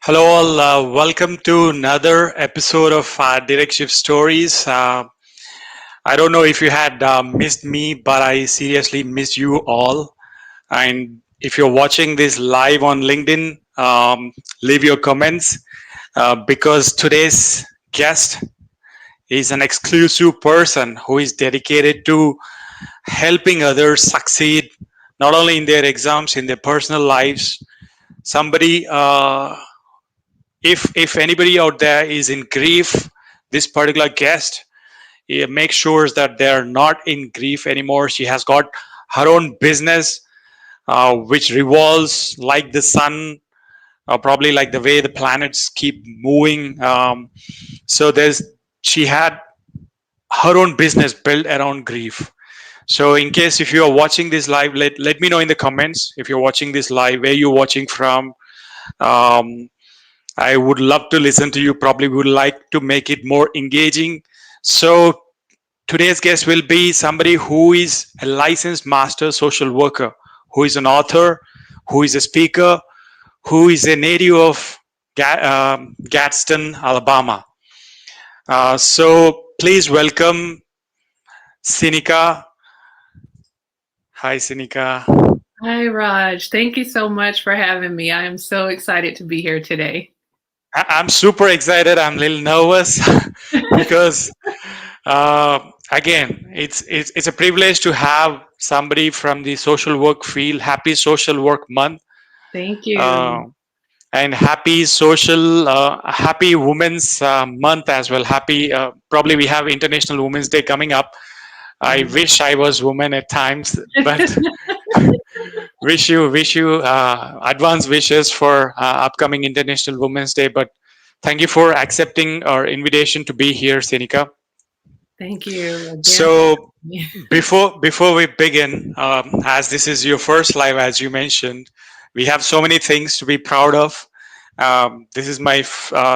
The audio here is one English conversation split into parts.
Hello, all. Welcome to another episode of Direct Shift Stories. I don't know if you had missed me, but I seriously miss you all. And if you're watching this live on LinkedIn, leave your comments because today's guest is an exclusive person who is dedicated to helping others succeed, not only in their exams, in their personal lives. Somebody if anybody out there is in grief, this particular guest make sure that they're not in grief anymore. She has got her own business which revolves like the sun, probably like the way the planets keep moving. So there's she had her own business built around grief. So in case if you are watching this live, let me know in the comments if you're watching this live, where you're watching from. um, I would love to listen to you. Probably would like to make it more engaging. So today's guest will be somebody who is a licensed master social worker, who is an author, who is a speaker, who is a native of Gadsden, Alabama. So please welcome Sinika. Hi, Sinika. Hi, Raj. Thank you so much for having me. I am so excited to be here today. I'm super excited. I'm a little nervous because again, it's a privilege to have somebody from the social work field. Happy Social Work Month, Thank uh, you. and happy Women's Month as well. Happy, probably we have International Women's Day coming up. I Mhm. wish I was woman at times, but wish you advance wishes for upcoming International Women's Day. But thank you for accepting our invitation to be here, Senika. Thank you again for So having me. before we begin, as this is your first live, as you mentioned, we have so many things to be proud of. This is my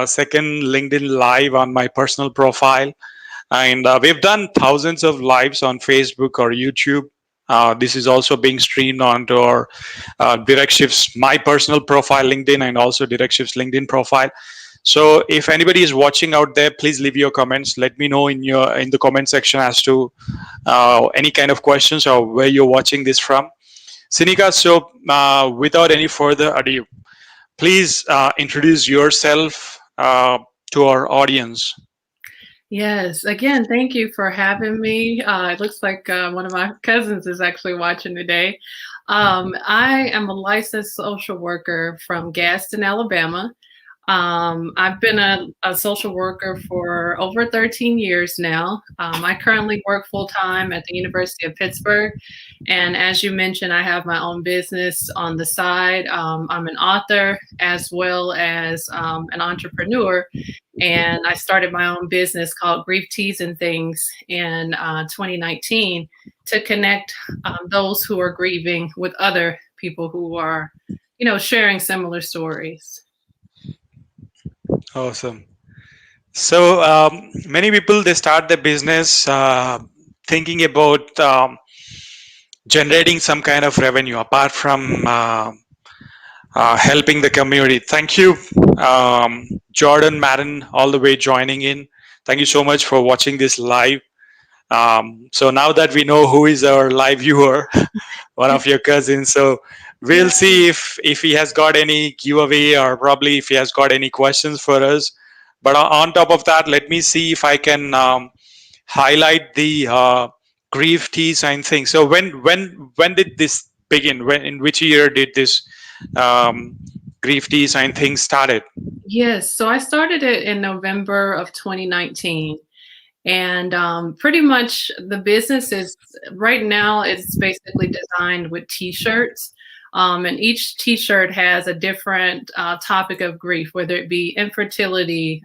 second LinkedIn live on my personal profile, and we've done thousands of lives on Facebook or YouTube. This is also being streamed onto our Direct Shifts, my personal profile, LinkedIn, and also Direct Shifts LinkedIn profile. So if anybody is watching out there, please leave your comments. Let me know in the comment section as to any kind of questions or where you're watching this from. Sinika, so without any further ado, please introduce yourself to our audience. Yes, again, thank you for having me. It looks like one of my cousins is actually watching today. I am a licensed social worker from Gadsden, Alabama. I've been a social worker for over 13 years now. I currently work full time at the University of Pittsburgh. And as you mentioned, I have my own business on the side. I'm an author as well as an entrepreneur. And I started my own business called Grief Teas and Things in 2019 to connect those who are grieving with other people who are, sharing similar stories. Awesome. So many people they start their business thinking about generating some kind of revenue apart from helping the community. Thank you, Jordan Madden, all the way joining in. Thank you so much for watching this live. So now that we know who is our live viewer, one of your cousins, so we'll Yeah. see if he has got any giveaway or probably if he has got any questions for us. But on top of that, let me see if I can highlight the grief tea sign thing. So when did this begin? When in which year did this um, grief tea sign thing started? Yes. So I started it in November of 2019. And pretty much the business is right now, it's basically designed with t shirts. And each t shirt has a different topic of grief, whether it be infertility,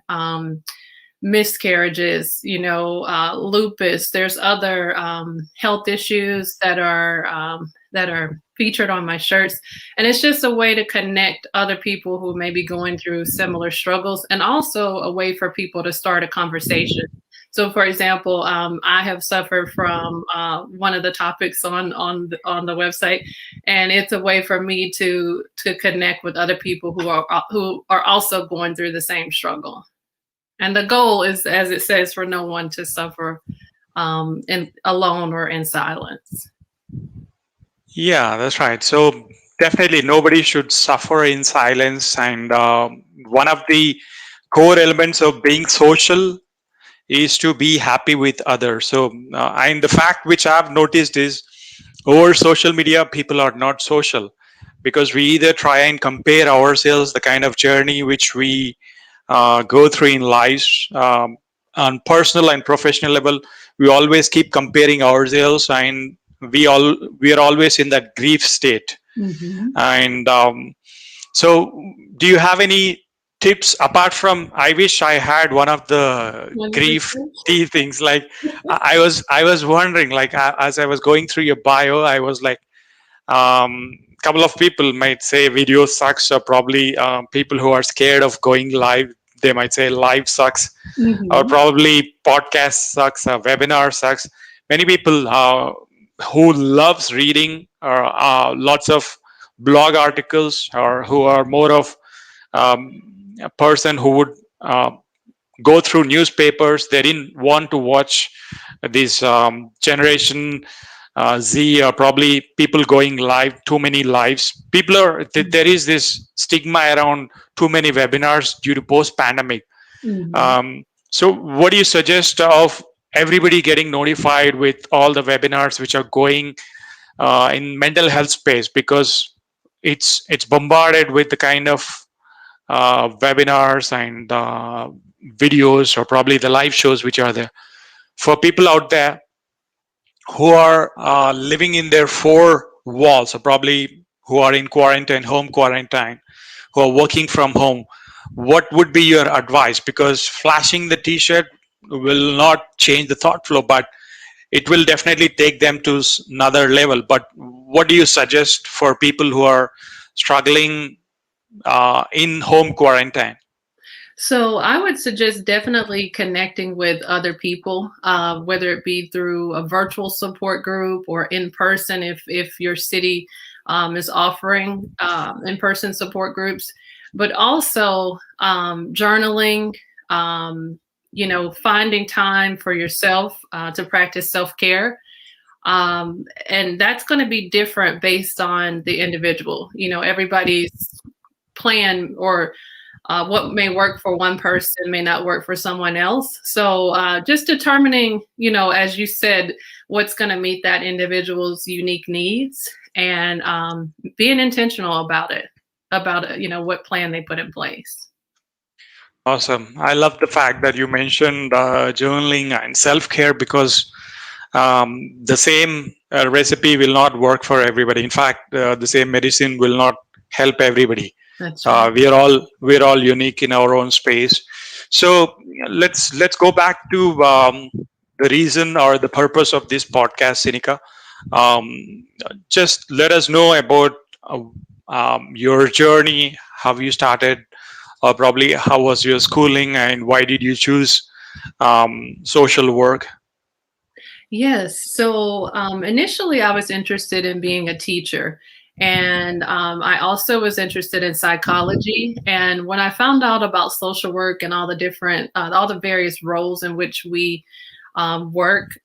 miscarriages, lupus. There's other health issues that are featured on my shirts, and it's just a way to connect other people who may be going through similar struggles, and also a way for people to start a conversation. So, for example, I have suffered from one of the topics on the website, and it's a way for me to connect with other people who are also going through the same struggle. And the goal is, as it says, for no one to suffer in alone or in silence. Yeah, that's right. So definitely nobody should suffer in silence. And one of the core elements of being social is to be happy with others. So, and the fact which I've noticed is over social media, people are not social because we either try and compare ourselves, the kind of journey which we go through in lives, on personal and professional level. We always keep comparing ourselves, and we are always in that grief state. Mhm. And so, do you have any tips apart from? I wish I had one of the One of the grief tips? tea things. Like I was wondering, like as I was going through your bio, I was like, couple of people might say video sucks, or probably people who are scared of going live, they might say live sucks, or Mhm. probably podcast sucks, or webinar sucks. Many people who loves reading or lots of blog articles, or who are more of a person who would go through newspapers. They didn't want to watch this generation Z, or probably people going live, too many lives. There is this stigma around too many webinars due to post pandemic. Mhm. So, what do you suggest of everybody getting notified with all the webinars which are going in mental health space? Because it's bombarded with the kind of webinars and videos, or probably the live shows which are there for people out there who are living in their four walls, or probably who are in quarantine, home quarantine, who are working from home. What would be your advice? Because flashing the t-shirt will not change the thought flow, but it will definitely take them to another level. But what do you suggest for people who are struggling in home quarantine? So I would suggest definitely connecting with other people, whether it be through a virtual support group or in person, if your city is offering in person support groups, but also journaling. Finding time for yourself to practice self care. And that's going to be different based on the individual. Everybody's plan or what may work for one person may not work for someone else. So just determining, as you said, what's going to meet that individual's unique needs, and being intentional about what plan they put in place. Awesome. I love the fact that you mentioned journaling and self-care, because the same recipe will not work for everybody. In fact, the same medicine will not help everybody. That's right. We are all unique in our own space. So let's go back to the reason or the purpose of this podcast, Sinika. Just let us know about your journey, how you started, or probably how was your schooling, and why did you choose social work? Yes. So initially, I was interested in being a teacher. And I also was interested in psychology. And when I found out about social work and all the various roles in which we work,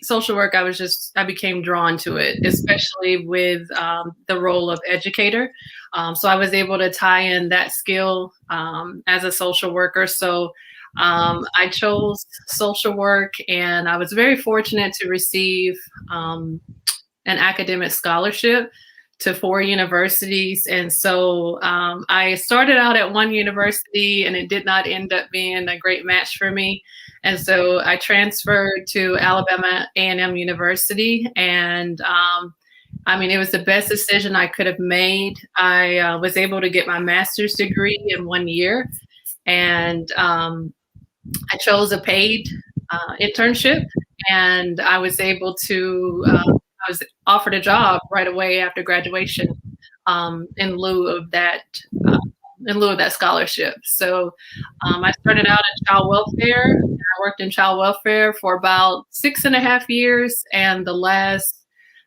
social work, I became drawn to it, especially with the role of educator. So I was able to tie in that skill as a social worker. So I chose social work, and I was very fortunate to receive an academic scholarship to 4 universities. And so I started out at one university, and it did not end up being a great match for me. And so I transferred to Alabama A&M University, and it was the best decision I could have made. I was able to get my master's degree in 1 year, and I chose a paid internship, and I was able to. I was offered a job right away after graduation in lieu of that in lieu of that scholarship. So I started out in child welfare. I worked in child welfare for about 6.5 years, and the last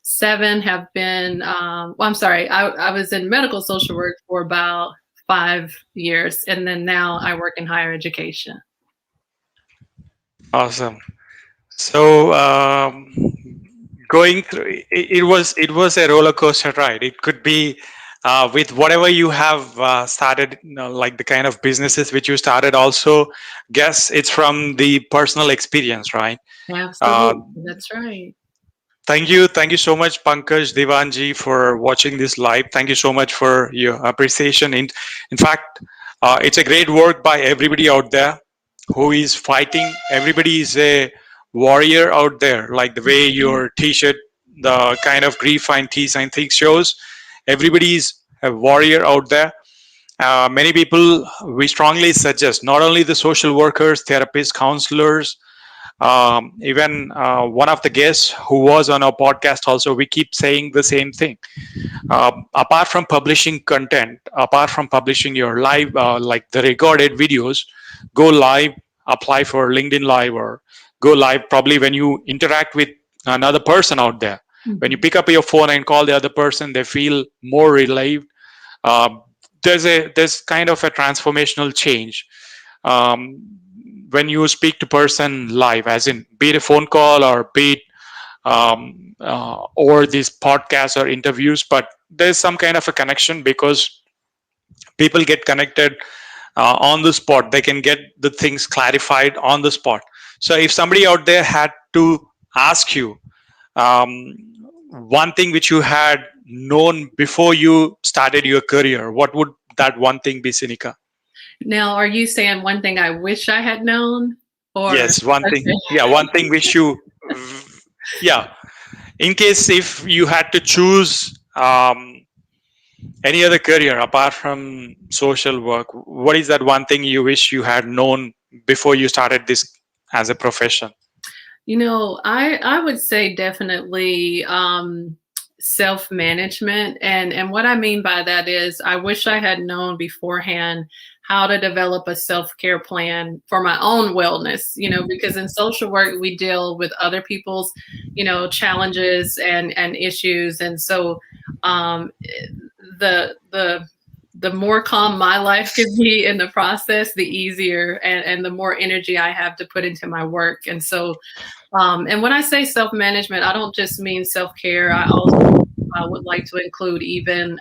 7 have been, well, I'm sorry, I was in medical social work for about 5 years, and then now I work in higher education. Awesome. So going through it was a roller coaster ride. It could be with whatever you have started, like the kind of businesses which you started. Also, guess it's from the personal experience, right? Uh, Absolutely, that's right. thank you so much, Pankaj Devanji, for watching this live. Thank you so much for your appreciation. In fact, it's a great work by everybody out there who is fighting. Everybody is a warrior out there, like the way your T-shirt, the kind of grief and teas and things shows. Everybody is a warrior out there. Many people, we strongly suggest, not only the social workers, therapists, counselors, even one of the guests who was on our podcast also, we keep saying the same thing. Apart from publishing content, apart from publishing your live, like the recorded videos, go live, apply for LinkedIn Live, or go live probably when you interact with another person out there. When you Mhm. pick up your phone and call the other person, they feel more relieved. Uh, there's kind of a transformational change um, when you speak to person live, as in be it a phone call or be it or these podcasts or interviews, but there's some kind of a connection because people get connected on the spot. They can get the things clarified on the spot. So if somebody out there had to ask you um, one thing which you had known before you started your career, what would that one thing be, Sinika? Now, are you saying one thing I wish I had known, or Yes, one thing. okay? Yeah, one thing which you, yeah, in case if you had to choose any other career apart from social work, what is that one thing you wish you had known before you started this as a profession? I would say definitely self-management, and what I mean by that is I wish I had known beforehand how to develop a self-care plan for my own wellness, because in social work we deal with other people's, challenges and issues, and so um the the more calm my life could be in the process, the easier and the more energy I have to put into my work. And so and when I say self management, I don't just mean self care. I also would like to include even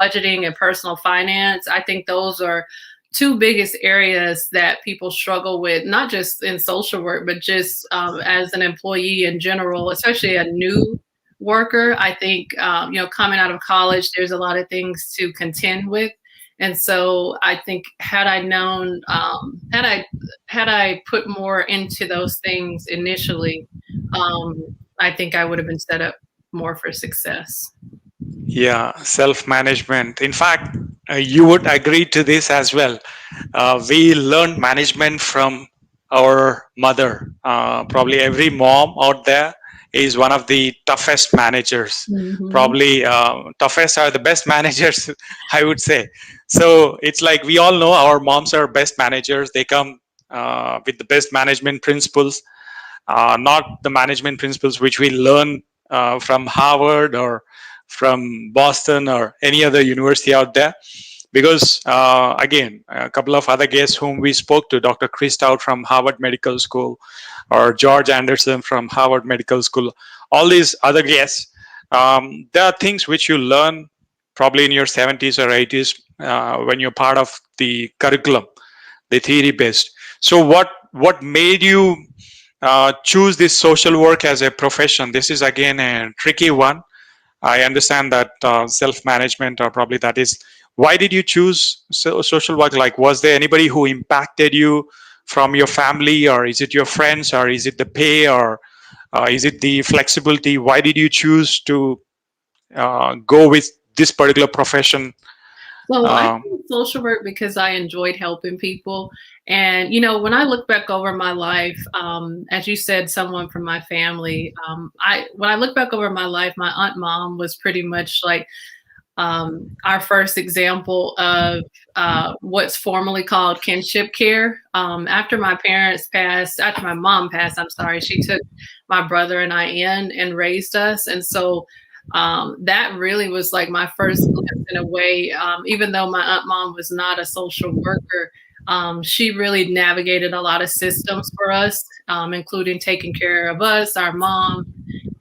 budgeting and personal finance. I think those are two biggest areas that people struggle with, not just in social work, but just as an employee in general, especially a new worker. I think, coming out of college, there's a lot of things to contend with. And so I think had I known, had I put more into those things initially, I think I would have been set up more for success. Yeah, self management. In fact, you would agree to this as well. We learned management from our mother. Probably every mom out there is one of the toughest managers. Mhm. Probably toughest are the best managers, I would say. So it's like we all know our moms are best managers. They come with the best management principles, not the management principles which we learn from Harvard or from Boston or any other university out there. Because again, a couple of other guests whom we spoke to, Dr. Chris Stout from Harvard Medical School or George Anderson from Harvard Medical School, all these other guests, there are things which you learn probably in your 70s or 80s when you're part of the curriculum, the theory based. So what made you choose this social work as a profession? This is again a tricky one. I understand that self management, or probably that is. Why did you choose social work? Like, was there anybody who impacted you from your family, or is it your friends, or is it the pay, or is it the flexibility? Why did you choose to go with this particular profession? So I Uh, did social work because I enjoyed helping people. And, when I look back over my life, as you said, someone from my family, when I look back over my life, my aunt mom was pretty much like our first example of what's formally called kinship care. After my parents passed, after my mom passed, I'm sorry, she took my brother and I in and raised us. And so that really was like my first glimpse in a way, even though my aunt mom was not a social worker. She really navigated a lot of systems for us, including taking care of us, our mom,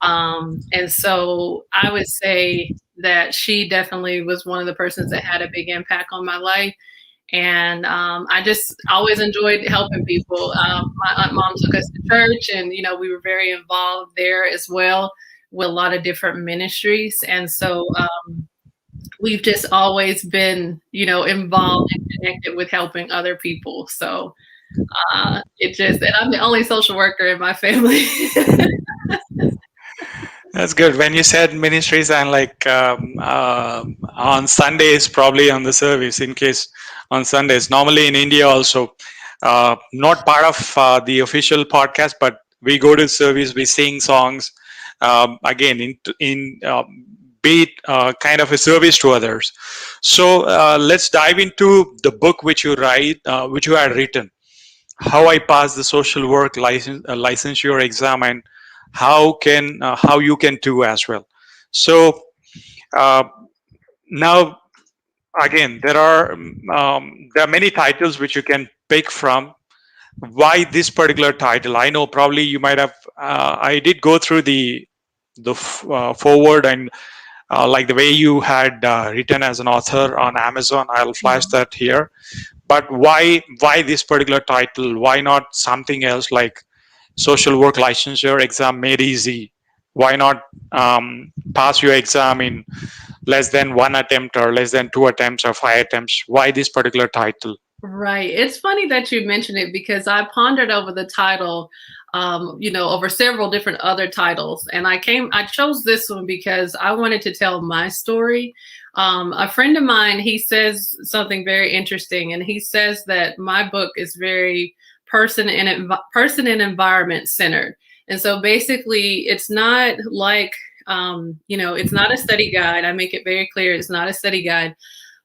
and so I would say that she definitely was one of the persons that had a big impact on my life. And I just always enjoyed helping people. My aunt mom took us to church, and we were very involved there as well with a lot of different ministries. And so we've just always been, involved and connected with helping other people. So and I'm the only social worker in my family. That's good. When you said ministries, and like on Sundays, probably on the service, in case on Sundays. Normally in India also, not part of the official podcast, but we go to service, we sing songs. Again, be it kind of a service to others. So let's dive into the book which you write, which you had written. How I passed the social work licensure exam, and how you can do as well. So uh, now again, there are many titles which you can pick from. Why this particular title? I know probably you might have. I did go through the forward, and like the way you had written as an author on Amazon. I'll flash that here. But why this particular title? Why not something else like social work licensure exam made easy? Why not pass your exam in less than one attempt, or less than two attempts, or five attempts? Why this particular title? Right. It's funny that you mentioned it because I pondered over the title, over several different other titles. And I chose this one because I wanted to tell my story. A friend of mine, he says something very interesting, and he says that my book is very person and environment centered. And so basically it's not like, it's not a study guide. I make it very clear it's not a study guide,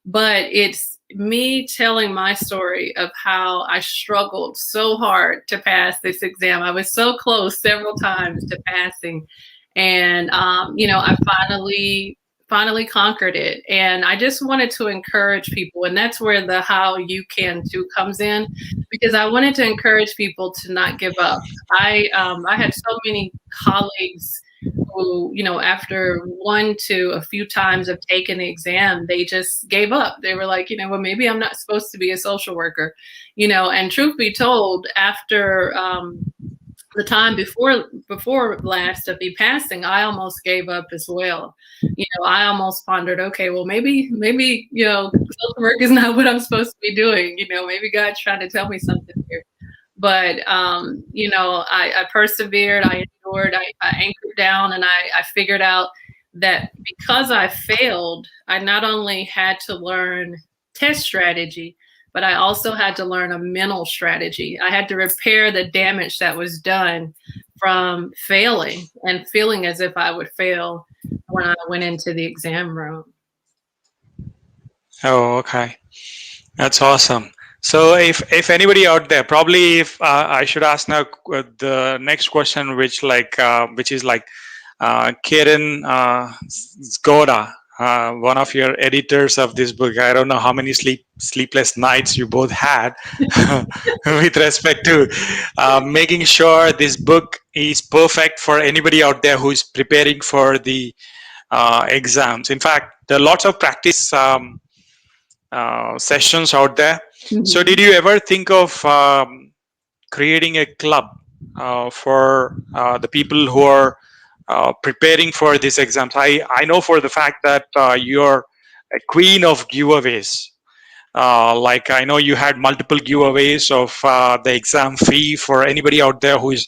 but it's me telling my story of how I struggled so hard to pass this exam. I was so close several times to passing, and I finally conquered it. And I just wanted to encourage people, and that's where the how you can too comes in, because I wanted to encourage people to not give up. I had so many colleagues who, after one to a few times of taking the exam, they just gave up. They were like, well, maybe I'm not supposed to be a social worker, and truth be told, after the time before last of me passing, I almost gave up as well. I almost pondered, okay, well, maybe, social work is not what I'm supposed to be doing. Maybe God's trying to tell me something here. But, I persevered, I endured, I anchored down, and I figured out that because I failed, I not only had to learn test strategy, but I also had to learn a mental strategy. I had to repair the damage that was done from failing and feeling as if I would fail when I went into the exam room. Oh, okay. That's awesome. So if anybody out there, probably if I should ask now the next question, which is like Karen Zgoda, one of your editors of this book. I don't know how many sleepless nights you both had with respect to making sure this book is perfect for anybody out there who is preparing for the exams. In fact, there are lots of practice sessions out there. Mm-hmm. So did you ever think of creating a club for the people who are preparing for these exams? I know for the fact that you're a queen of giveaways. Like I know you had multiple giveaways of the exam fee for anybody out there who is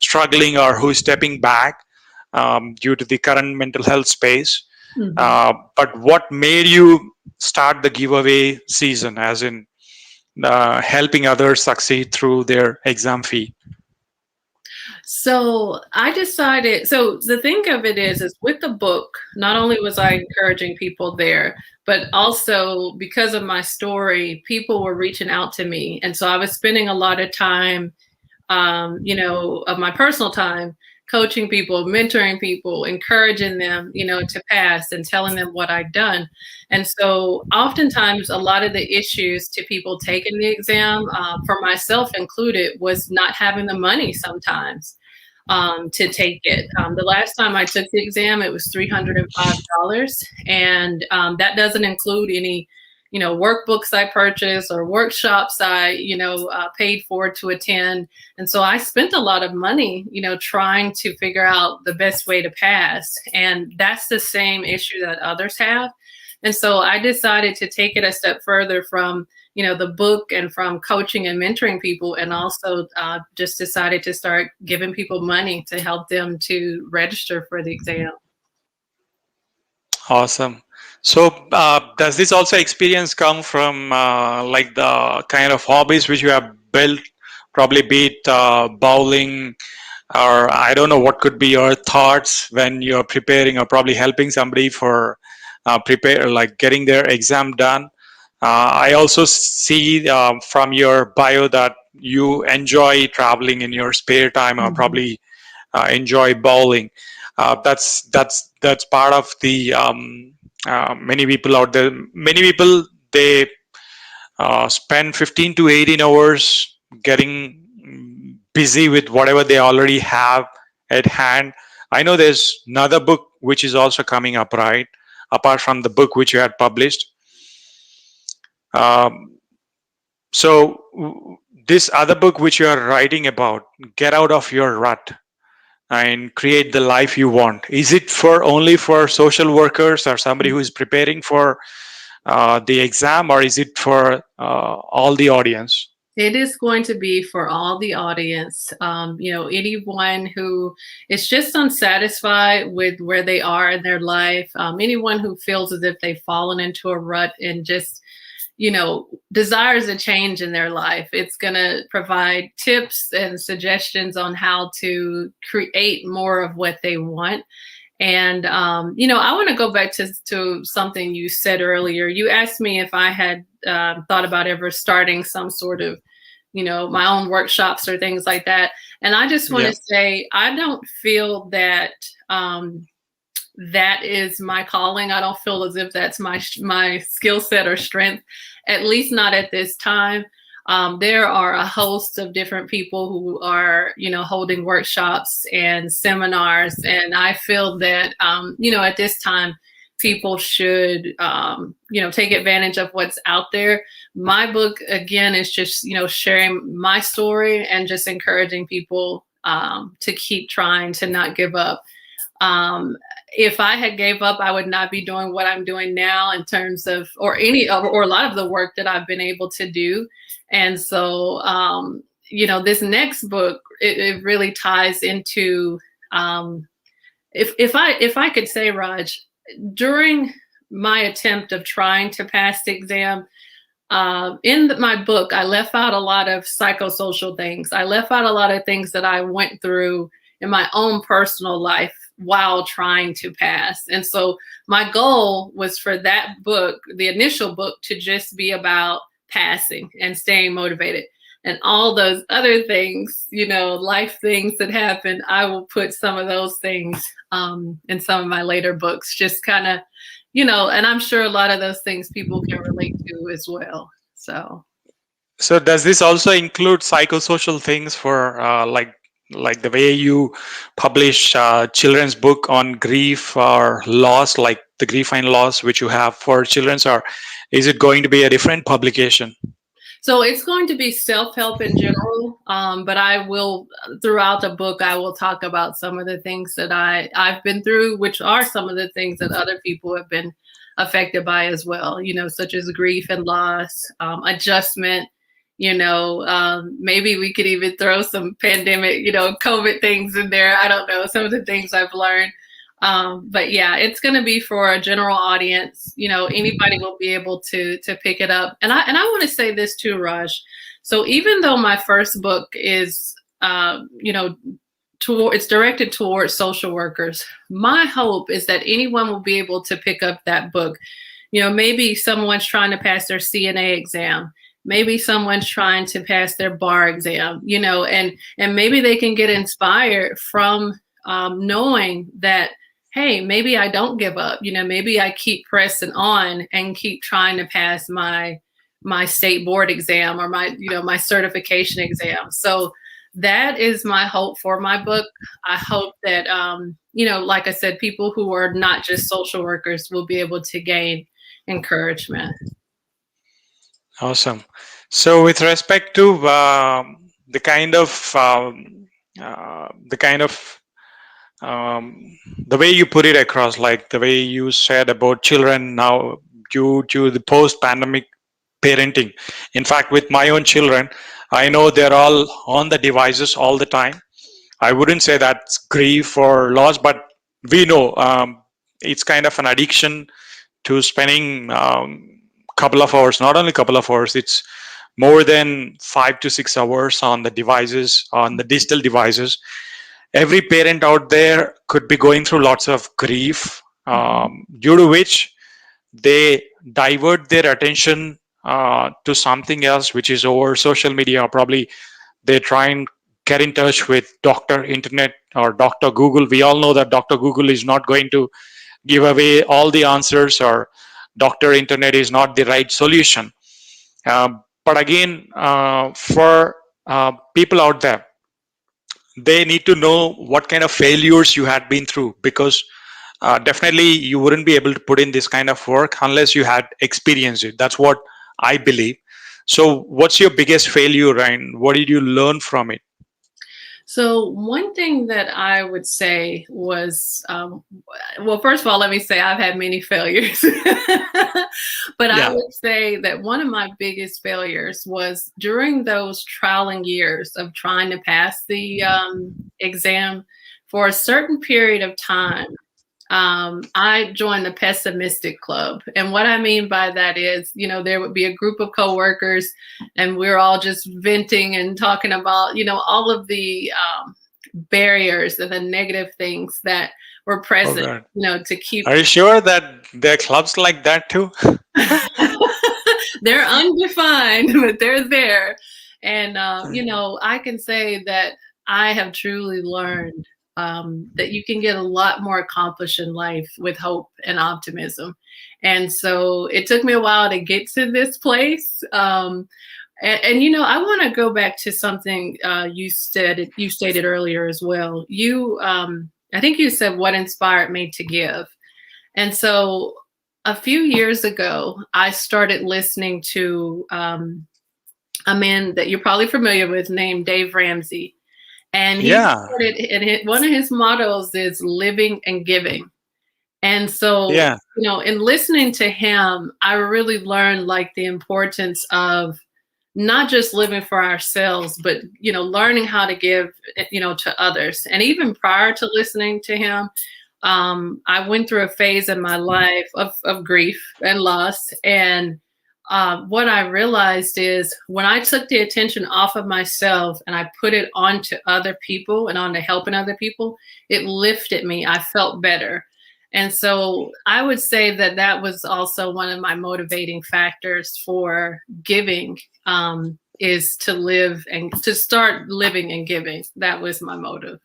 struggling or who is stepping back due to the current mental health space. Mm-hmm. But what made you start the giveaway season, as in helping others succeed through their exam fee? So I decided, so the thing of it is with the book, not only was I encouraging people there, but also because of my story, people were reaching out to me. And so I was spending a lot of time, of my personal time coaching people, mentoring people, encouraging them, to pass and telling them what I'd done. And so oftentimes a lot of the issues to people taking the exam, for myself included, was not having the money sometimes to take it. The last time I took the exam, it was $305. And that doesn't include any, workbooks I purchased or workshops I, paid for to attend. And so I spent a lot of money, trying to figure out the best way to pass. And that's the same issue that others have. And so I decided to take it a step further from, the book and from coaching and mentoring people, and also just decided to start giving people money to help them to register for the exam. Awesome. So, does this also experience come from like the kind of hobbies which you have built? Probably be it bowling, or I don't know what could be your thoughts when you're preparing or probably helping somebody for prepare like getting their exam done. I also see from your bio that you enjoy traveling in your spare time, or Mhm. probably enjoy bowling. That's part of the many people out there. Many people, they spend 15 to 18 hours getting busy with whatever they already have at hand. I know there's another book which is also coming up, right? Apart from the book which you had published. Um, so this other book which you are writing about, get out of your rut and create the life you want. Is it for only for social workers or somebody who is preparing for the exam, or is it for all the audience? It is going to be for all the audience. Anyone who is just unsatisfied with where they are in their life, anyone who feels as if they've fallen into a rut and just, desires a change in their life. It's going to provide tips and suggestions on how to create more of what they want. And I want to go back to something you said earlier. You asked me if I had thought about ever starting some sort of, my own workshops or things like that. And I just want Yeah. to say, I don't feel that that is my calling. I don't feel as if that's my skill set or strength, at least not at this time. There are a host of different people who are, holding workshops and seminars, and I feel that, at this time, people should, take advantage of what's out there. My book, again, is just, sharing my story and just encouraging people to keep trying, to not give up. Um, if I had gave up, I would not be doing what I'm doing now in terms of, or a lot of the work that I've been able to do. And so, this next book, it really ties into, if I could say, Raj, during my attempt of trying to pass the exam, my book, I left out a lot of psychosocial things. I left out a lot of things that I went through in my own personal life while trying to pass. And so my goal was for that book, the initial book, to just be about passing and staying motivated. And all those other things, life things that happen, I will put some of those things in some of my later books, just kind of, and I'm sure a lot of those things people can relate to as well. So does this also include psychosocial things for like the way you publish children's book on grief or loss, like the grief and loss which you have for children's, or is it going to be a different publication? So it's going to be self-help in general, but I will, throughout the book, I will talk about some of the things that I've been through, which are some of the things that other people have been affected by as well, such as grief and loss, adjustment, maybe we could even throw some pandemic, COVID things in there. I don't know, some of the things I've learned. But yeah, it's going to be for a general audience. Anybody will be able to pick it up. And I want to say this too, Raj. So even though my first book is, it's directed towards social workers. My hope is that anyone will be able to pick up that book. Maybe someone's trying to pass their CNA exam. Maybe someone's trying to pass their bar exam, and maybe they can get inspired from knowing that, hey, maybe I don't give up. Maybe I keep pressing on and keep trying to pass my state board exam or my certification exam. So that is my hope for my book. I hope that like I said, people who are not just social workers will be able to gain encouragement. Awesome. So, with respect to the kind of the kind of the way you put it across, like the way you said about children now due to the post-pandemic parenting. In fact, with my own children, I know they're all on the devices all the time. I wouldn't say that's grief or loss, but we know it's kind of an addiction to spending couple of hours, not only couple of hours, it's more than 5 to 6 hours on the devices, on the digital devices. Every parent out there could be going through lots of grief, due to which they divert their attention to something else, which is over social media, or probably they try and get in touch with Dr. Internet or Dr. Google. We all know that Dr. Google is not going to give away all the answers, or Dr. Internet is not the right solution. But again, for people out there, they need to know what kind of failures you had been through, because definitely you wouldn't be able to put in this kind of work unless you had experienced it. That's what I believe. So what's your biggest failure and what did you learn from it? So one thing that I would say was, well, first of all, let me say I've had many failures, but I Yeah. would say that one of my biggest failures was during those trialing years of trying to pass the exam. For a certain period of time, I joined the pessimistic club. And what I mean by that is, there would be a group of coworkers and we're all just venting and talking about, all of the barriers and the negative things that were Oh present, God. to keep. Are you sure that there are clubs like that too? They're undefined, but they're there. And, I can say that I have truly learned that you can get a lot more accomplished in life with hope and optimism. And so it took me a while to get to this place. And I want to go back to something you stated earlier as well. I think you said what inspired me to give. And so a few years ago, I started listening to a man that you're probably familiar with named Dave Ramsey. And Yeah. one of his mottos is living and giving. And so, Yeah. in listening to him, I really learned like the importance of not just living for ourselves, but, learning how to give, to others. And even prior to listening to him, I went through a phase in my life of grief and loss. And what I realized is when I took the attention off of myself and I put it onto other people and onto helping other people, it lifted me. I felt better. And so I would say that that was also one of my motivating factors for giving, is to live and to start living and giving. That was my motive.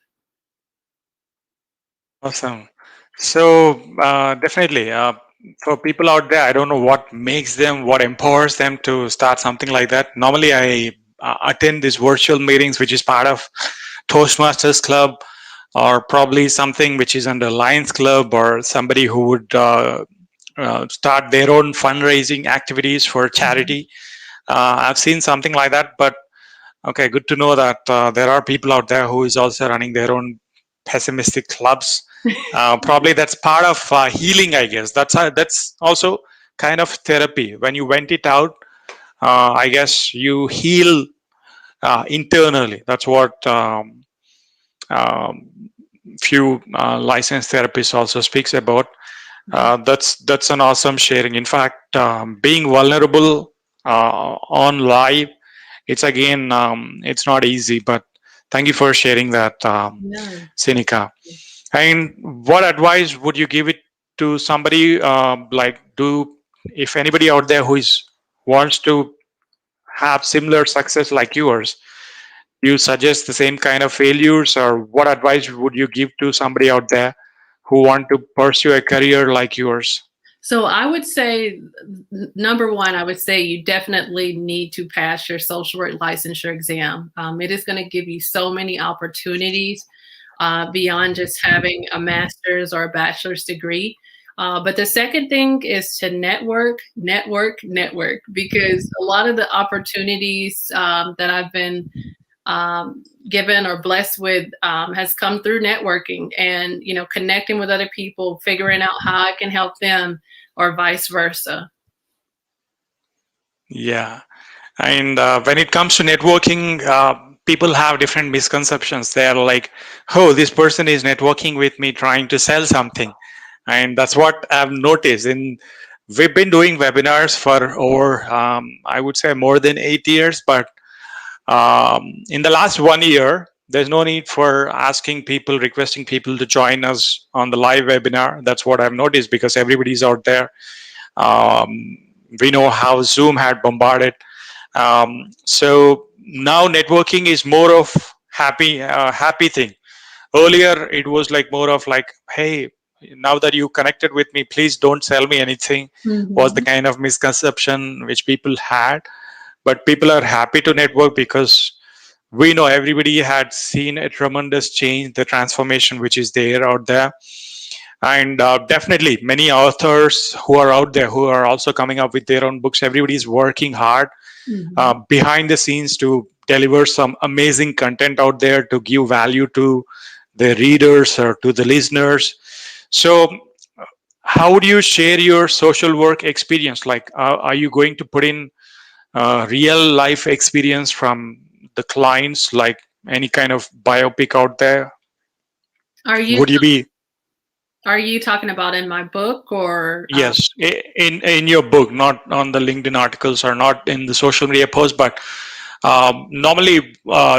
Awesome. So definitely, for people out there, I don't know what makes them, what empowers them to start something like that. Normally, I attend these virtual meetings, which is part of Toastmasters Club, or probably something which is under Lions Club, or somebody who would start their own fundraising activities for charity. I've seen something like that, but okay, good to know that there are people out there who is also running their own pessimistic clubs. Probably that's part of healing, I guess. That's also kind of therapy. When you vent it out, I guess you heal internally. That's what few licensed therapists also speaks about. That's an awesome sharing. In fact, being vulnerable on live, it's again, it's not easy, but Thank you for sharing that, Yeah. Sinika. And what advice would you give it to somebody, like, do if anybody out there who is wants to have similar success like yours, do you suggest the same kind of failures, or what advice would you give to somebody out there who want to pursue a career like yours? So I would say, number one, I would say you definitely need to pass your social work licensure exam. It is going to give you so many opportunities beyond just having a master's or a bachelor's degree. But the second thing is to network, network, network, because a lot of the opportunities that I've been given or blessed with has come through networking and connecting with other people, figuring out how I can help them, or vice versa. Yeah. And when it comes to networking, people have different misconceptions. They're like, oh, this person is networking with me trying to sell something. And that's what I've noticed. And we've been doing webinars for over, I would say, more than 8 years. But in the last 1 year, there's no need for asking people, requesting people to join us on the live webinar. That's what I've noticed, because everybody's out there. Um, we know how Zoom had bombarded. So now networking is more of happy thing. Earlier it was like more of like, hey, now that you connected with me, please don't sell me anything, was the Mhm. kind of misconception which people had. But people are happy to network because we know everybody had seen a tremendous change, the transformation which is there out there. And definitely many authors who are out there who are also coming up with their own books, everybody is working hard Mhm. behind the scenes to deliver some amazing content out there to give value to the readers or to the listeners. So how would you share your social work experience? Like, are you going to put in real life experience from the clients, like any kind of biopic out there? Are you Would you be? are you talking about in my book or Yes, in your book, not on the LinkedIn articles or not in the social media posts, but normally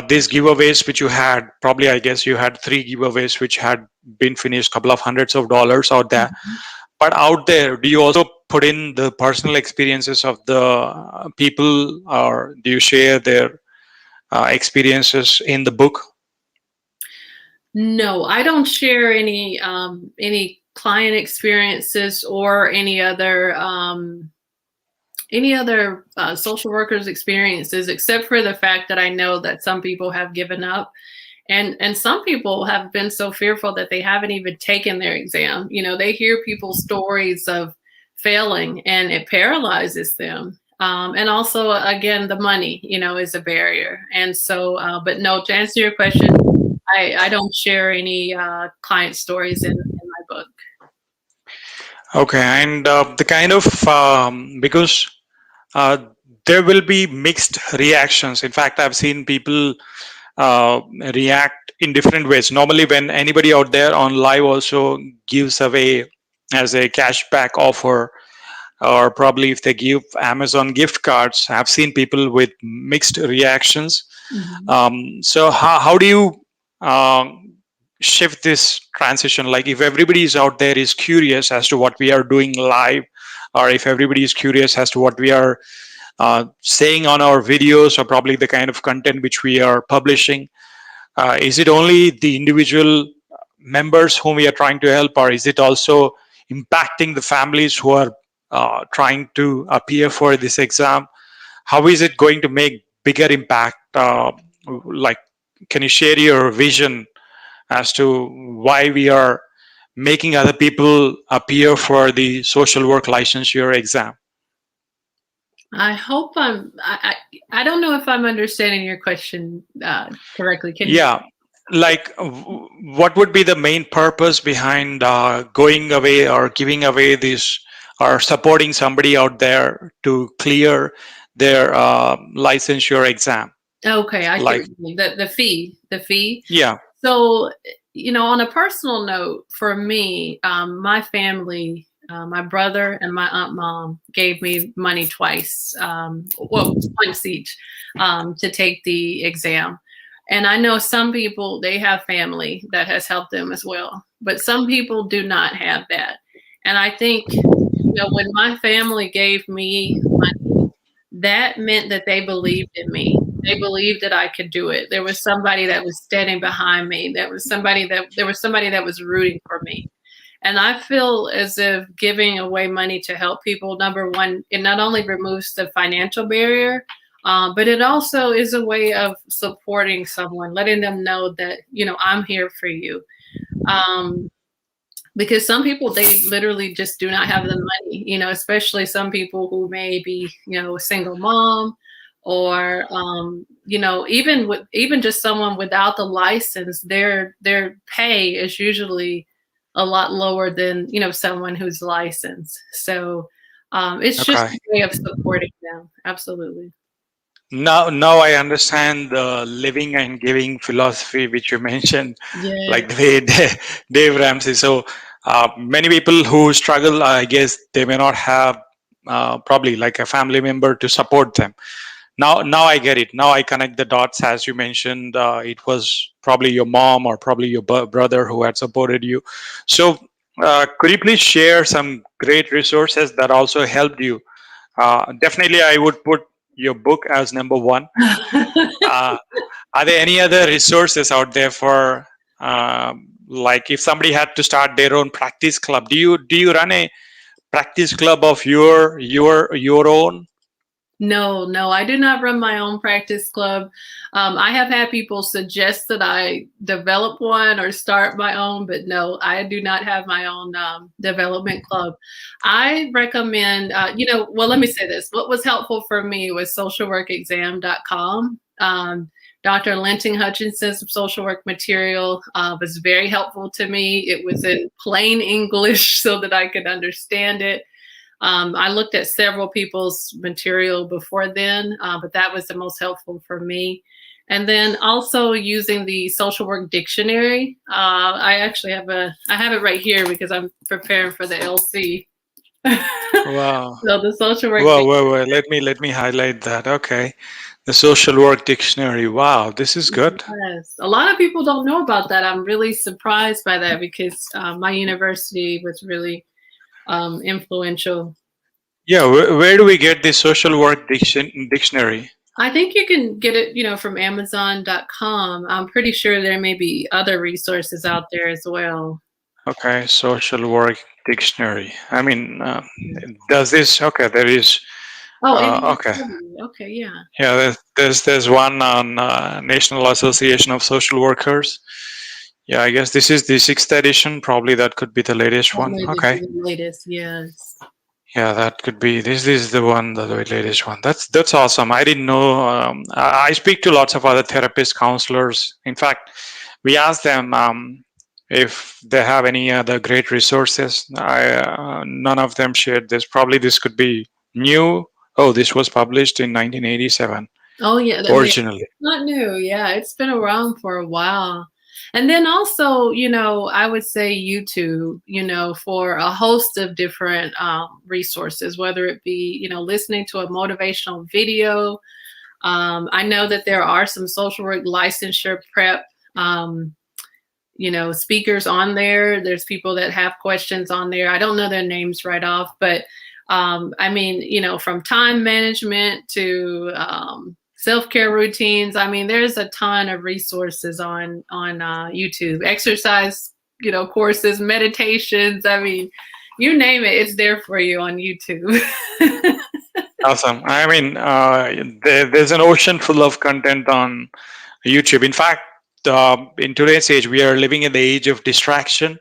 these giveaways which you had, probably I guess you had three giveaways which had been finished, couple of hundreds of dollars out there. Mhm. But out there, do you also put in the personal experiences of the people, or do you share their experiences in the book? No, I don't share any client experiences or any other social workers experiences, except for the fact that I know that some people have given up. And some people have been so fearful that they haven't even taken their exam. They hear people's stories of failing and it paralyzes them. And also, again, the money, is a barrier. And so, but no, to answer your question, I don't share any client stories in my book. Okay, and the kind of because uh, there will be mixed reactions. In fact, I've seen people uh, react in different ways. Normally, when anybody out there on live also gives away as a cashback offer, or probably if they give Amazon gift cards, I've seen people with mixed reactions. Mhm. So how do you um, shift this transition? Like, if everybody is out there is curious as to what we are doing live, or if everybody is curious as to what we are saying on our videos, or probably the kind of content which we are publishing, is it only the individual members whom we are trying to help, or is it also impacting the families who are trying to appear for this exam? How is it going to make bigger impact? Like, can you share your vision as to why we are making other people appear for the social work licensure exam? I hope I don't know if I'm understanding your question correctly. Can you? Yeah, like, what would be the main purpose behind going away or giving away this, or supporting somebody out there to clear their licensure exam? Okay, I see Like, what you mean. The fee. yeah. So, on a personal note, for me, my family, my brother and my aunt mom gave me money twice, well, once each, to take the exam. And I know some people, they have family that has helped them as well, but some people do not have that. And I think, when my family gave me money, that meant that they believed in me. They believed that I could do it. There was somebody that was standing behind me. There was somebody that was rooting for me. And I feel as if giving away money to help people, number one, it not only removes the financial barrier, but it also is a way of supporting someone, letting them know that, I'm here for you. Um, because some people, they literally just do not have the money, especially some people who may be, a single mom, or even just someone without the license, their pay is usually a lot lower than, someone who's licensed. So it's just Okay. a way of supporting them. Absolutely. Now I understand the living and giving philosophy which you mentioned, Yeah. like the way Dave Ramsey. So many people who struggle, I guess they may not have probably like a family member to support them. Now I get it. Now I connect the dots. As you mentioned, it was probably your mom or probably your brother who had supported you. So could you please share some great resources that also helped you? Definitely, I would put your book as number one. Uh, are there any other resources out there for, like, if somebody had to start their own practice club? Do you run a practice club of your own? No, no, I do not run my own practice club. I have had people suggest that I develop one or start my own, but no, I do not have my own development club. I recommend, well, let me say this. What was helpful for me was socialworkexam.com. Dr. Linton Hutchinson's social work material was very helpful to me. It was in plain English so that I could understand it. I looked at several people's material before then, but that was the most helpful for me. And then also using the social work dictionary. I actually I have it right here because I'm preparing for the LC. Wow. So the social work Whoa. Let me highlight that. Okay. The social work dictionary. Wow, this is good. yes. A lot of people don't know about that. I'm really surprised by that because my university was really influential. Yeah, where do we get the social work dictionary? I think you can get it, from Amazon.com. I'm pretty sure there may be other resources out there as well. Okay, social work dictionary. I mean, does this? Okay, there is. Oh, Okay, NASW. Okay, yeah. yeah, there's one on National Association of Social Workers. Yeah, I guess this is the sixth edition. Probably that could be the latest That one. may be Okay, the latest, yes. yeah, that could be. This is the one, the latest one. That's awesome. I didn't know. I speak to lots of other therapists, counselors. In fact, we asked them if they have any other great resources. None of them shared this. Probably this could be new. Oh, this was published in 1987 Oh, yeah. I mean, originally. it's not new. Yeah, it's been around for a while. And then also, I would say YouTube, for a host of different resources, whether it be, listening to a motivational video. I know that there are some social work licensure prep, speakers on there. There's people that have questions on there. I don't know their names right off, but I mean, from time management to self-care routines. I mean, there's a ton of resources on YouTube. Exercise, courses, meditations. I mean, you name it, it's there for you on YouTube. Awesome. I mean, there's an ocean full of content on YouTube. In fact, in today's age, we are living in the age of distraction.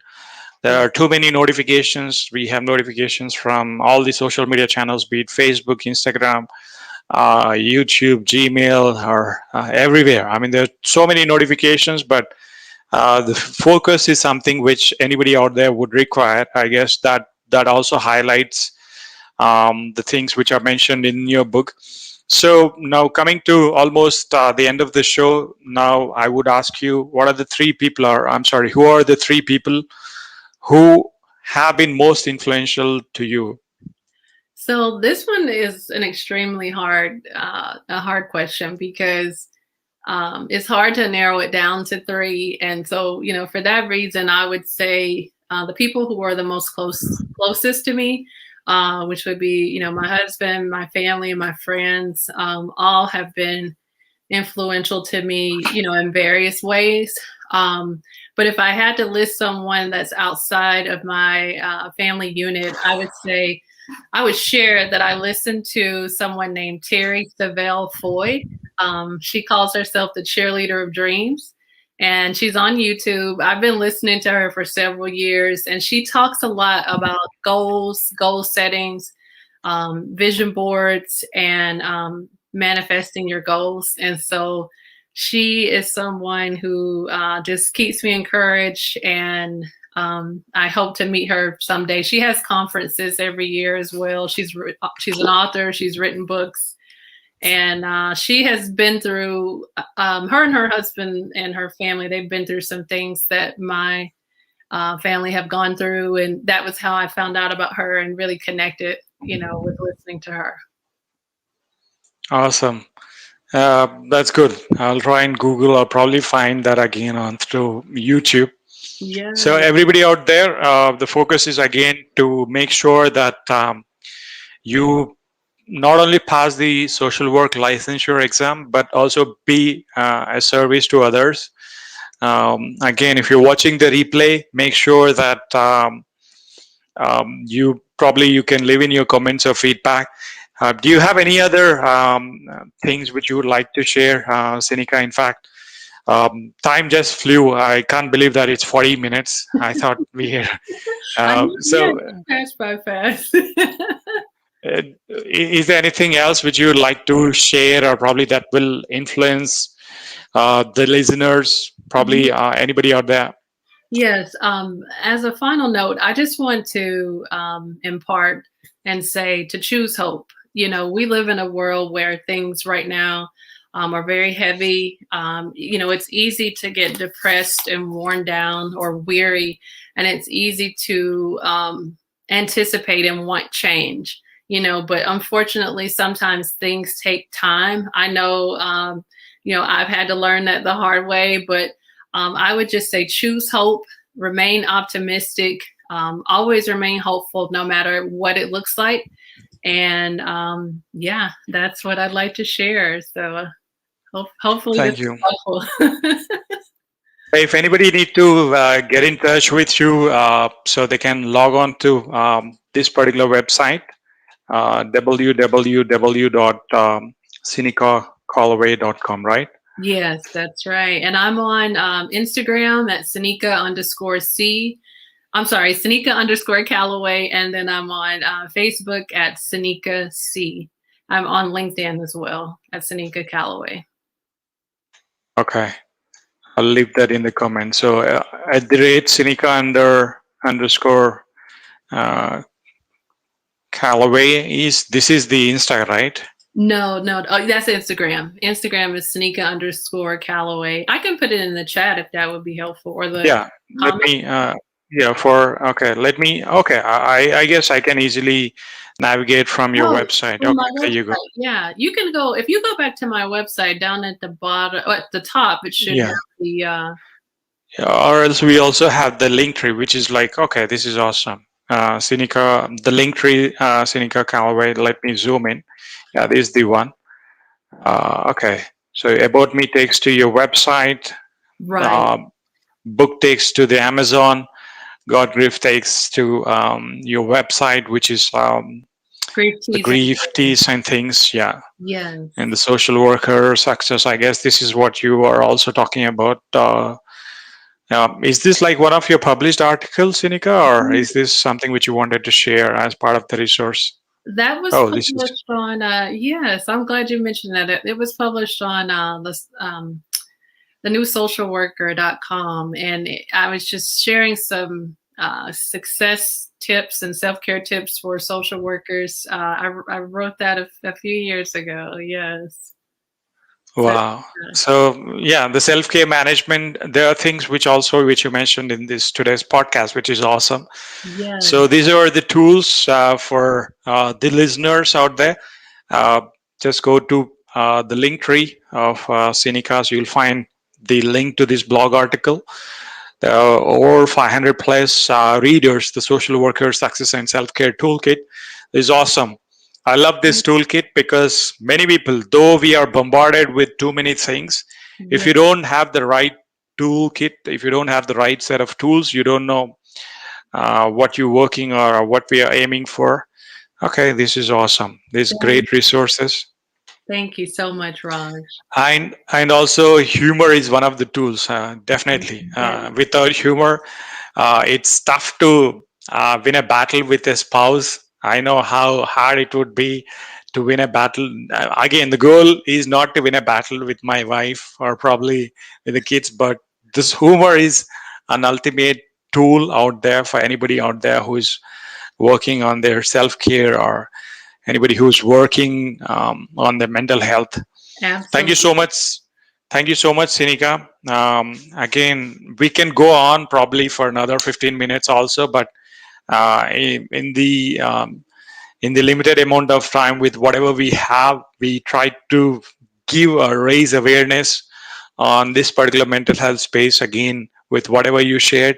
There Yeah. are too many notifications. We have notifications from all the social media channels, be it Facebook, Instagram, YouTube, Gmail, or everywhere. I mean, there are so many notifications, but the focus is something which anybody out there would require. I guess that also highlights the things which are mentioned in your book. So now coming to almost the end of the show, now I would ask you, what are the three people, or I'm sorry, who are the three people who have been most influential to you? So this one is an extremely hard, a hard question because It's hard to narrow it down to three. And so, for that reason, I would say the people who are the most closest to me, which would be, my husband, my family, and my friends, all have been influential to me, in various ways. But if I had to list someone that's outside of my family unit, I would share that I listened to someone named Terry Savelle Foy. She calls herself the cheerleader of dreams, and she's on YouTube. I've been listening to her for several years, and she talks a lot about goals, goal settings, vision boards, and manifesting your goals. And so she is someone who just keeps me encouraged, and I hope to meet her someday. She has conferences every year as well. She's an author. She's written books, and she has been through. Her and her husband and her family. They've been through some things that my family have gone through, and that was how I found out about her and really connected, with listening to her. Awesome. That's good. I'll try and Google. I'll probably find that again on through YouTube. Yeah. So everybody out there, the focus is again to make sure that you not only pass the social work licensure exam, but also be a service to others. Again, if you're watching the replay, make sure that you can leave in your comments or feedback. Do you have any other things which you would like to share, Sinika? In fact, time just flew. I can't believe that it's 40 minutes. I thought we had. Fast by fast. Is there anything else which you would like to share, or probably that will influence the listeners? Probably anybody out there? Yes. As a final note, I just want to impart and say to choose hope. We live in a world where things right now are very heavy. It's easy to get depressed and worn down or weary, and it's easy to anticipate and want change. But unfortunately, sometimes things take time. I know, I've had to learn that the hard way, but I would just say choose hope, remain optimistic, always remain hopeful no matter what it looks like. And that's what I'd like to share. So hopefully Thank this you. is helpful. If anybody need to get in touch with you, so they can log on to this particular website, www.sinikacalloway.com, right? Yes, that's right. And I'm on Instagram at Sinika_C. I'm sorry, Sinika_Calloway. And then I'm on Facebook at Sinika C. I'm on LinkedIn as well at Sinika Calloway. Okay. I'll leave that in the comments. So at the rate Sinika _. Calloway this is the Insta, right? No. Oh, that's Instagram. Instagram is Sinika_Calloway. I can put it in the chat if that would be helpful. Or the let me I guess I can easily navigate from your website. Okay, there you go. Yeah, you can go if you go back to my website down at the bottom, at the top. It should have the. Or else we also have the link tree, which is like, okay, this is awesome. Sinika, the link tree, Sinika Calloway. Let me zoom in. Yeah, this is the one. Okay, so about me takes to your website. Right. Book takes to the Amazon. God Grief takes to your website, which is the grief teas and things. Yeah. Yes. And the social worker success. I guess this is what you are also talking about. Is this like one of your published articles, Sinika, or is this something which you wanted to share as part of the resource? That was published on. Yes, I'm glad you mentioned that. It was published on the new socialworker.com, and I was just sharing some success tips and self-care tips for social workers. I wrote that a few years ago. Yes. Wow. So yeah, the self-care management, there are things which you mentioned in this today's podcast, which is awesome. Yes. So these are the tools for the listeners out there. Just go to the link tree of Sinika. So you'll find the link to this blog article. Over 500 plus readers, the Social Worker Success and Self Care Toolkit is awesome. I love this toolkit because many people, though we are bombarded with too many things, if Yeah. you don't have the right toolkit, if you don't have the right set of tools, you don't know what you're working or what we are aiming for. Okay, this is awesome. These Thank, great resources. thank you so much, Raj. And also humor is one of the tools, definitely. Yes. Without humor, it's tough to win a battle with a spouse. I know how hard it would be to win a battle. Again, the goal is not to win a battle with my wife or probably with the kids, but this humor is an ultimate tool out there for anybody out there who's working on their self-care or anybody who's working on their mental health. Thank you so Absolutely. much. Thank you so much, Sinika. Again, we can go on probably for another 15 minutes also, but in the limited amount of time with whatever we have, we try to give or raise awareness on this particular mental health space again with whatever you shared.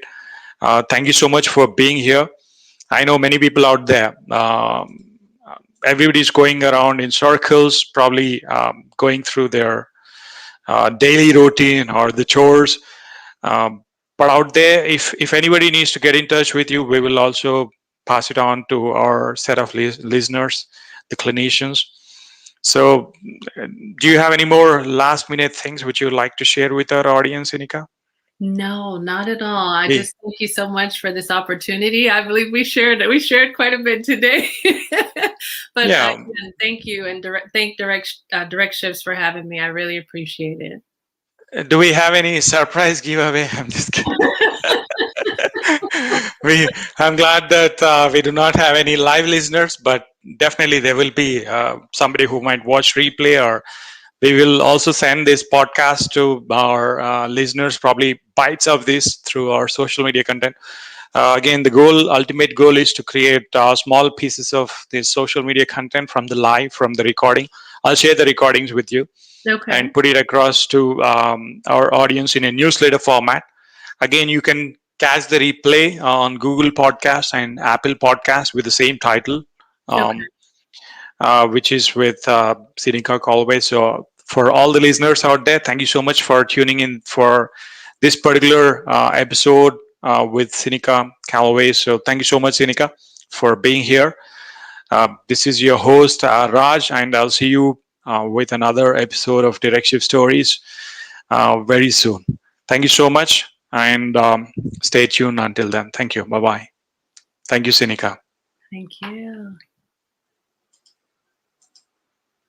Thank you so much for being here. I know many people out there. Everybody's going around in circles, probably going through their daily routine or the chores. Um, but out there, if anybody needs to get in touch with you, we will also pass it on to our set of listeners, the clinicians. So, do you have any more last minute things which you would like to share with our audience, Inika? No, not at all. I Hey, just thank you so much for this opportunity. I believe we shared quite a bit today. But yeah. again, thank you and direct shifts for having me. I really appreciate it. Do we have any surprise giveaway? I'm just kidding. we I'm glad that we do not have any live listeners, but definitely there will be somebody who might watch replay, or we will also send this podcast to our listeners, probably bites of this through our social media content. Again, the ultimate goal is to create small pieces of this social media content from the live, from the recording. I'll share the recordings with you Okay. and put it across to our audience in a newsletter format. Again, you can catch the replay on Google Podcasts and Apple Podcasts with the same title, Okay. um, which is with Sinika Calloway. So, for all the listeners out there, thank you so much for tuning in for this particular episode with Sinika Calloway. So, thank you so much, Sinika, for being here. This is your host, Raj, and I'll see you with another episode of Direct Shift Stories very soon. Thank you so much, and stay tuned until then. Thank you. Bye bye. Thank you, Sinika. Thank you.